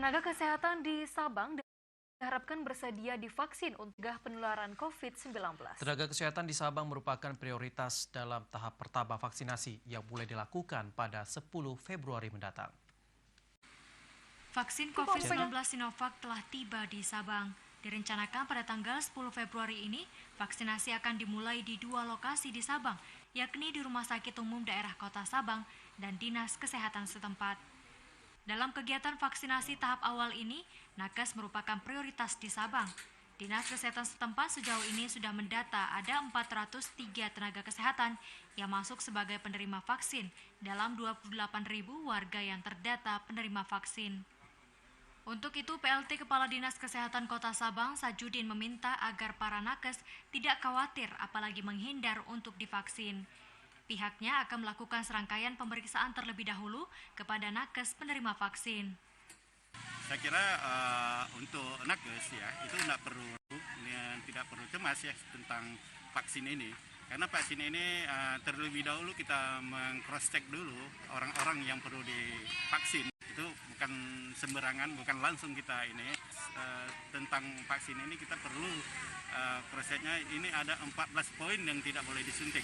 Tenaga kesehatan di Sabang diharapkan bersedia divaksin untuk mencegah penularan COVID-19. Tenaga kesehatan di Sabang merupakan prioritas dalam tahap pertama vaksinasi yang mulai dilakukan pada 10 Februari mendatang. Vaksin COVID-19 Sinovac telah tiba di Sabang. Direncanakan pada tanggal 10 Februari ini, vaksinasi akan dimulai di 2 lokasi di Sabang, yakni di Rumah Sakit Umum Daerah Kota Sabang dan Dinas Kesehatan setempat. Dalam kegiatan vaksinasi tahap awal ini, nakes merupakan prioritas di Sabang. Dinas Kesehatan setempat sejauh ini sudah mendata ada 403 tenaga kesehatan yang masuk sebagai penerima vaksin dalam 28.000 warga yang terdata penerima vaksin. Untuk itu, PLT Kepala Dinas Kesehatan Kota Sabang, Sajudin, meminta agar para nakes tidak khawatir apalagi menghindar untuk divaksin. Pihaknya akan melakukan serangkaian pemeriksaan terlebih dahulu kepada nakes penerima vaksin. Saya kira untuk nakes ya itu tidak perlu cemas ya tentang vaksin ini, karena vaksin ini terlebih dahulu kita meng-cross check dulu orang-orang yang perlu divaksin. Itu bukan sembarangan, bukan langsung kita ini tentang vaksin ini kita perlu cross check-nya. Ini ada 14 poin yang tidak boleh disuntik.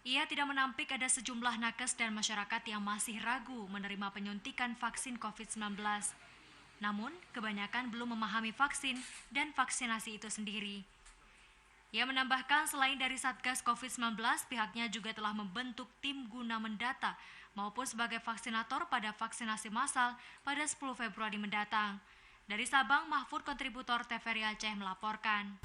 Ia tidak menampik ada sejumlah nakes dan masyarakat yang masih ragu menerima penyuntikan vaksin COVID-19. Namun, kebanyakan belum memahami vaksin dan vaksinasi itu sendiri. Ia menambahkan selain dari Satgas COVID-19, pihaknya juga telah membentuk tim guna mendata maupun sebagai vaksinator pada vaksinasi massal pada 10 Februari mendatang. Dari Sabang, Mahfud, kontributor TVRI Aceh melaporkan.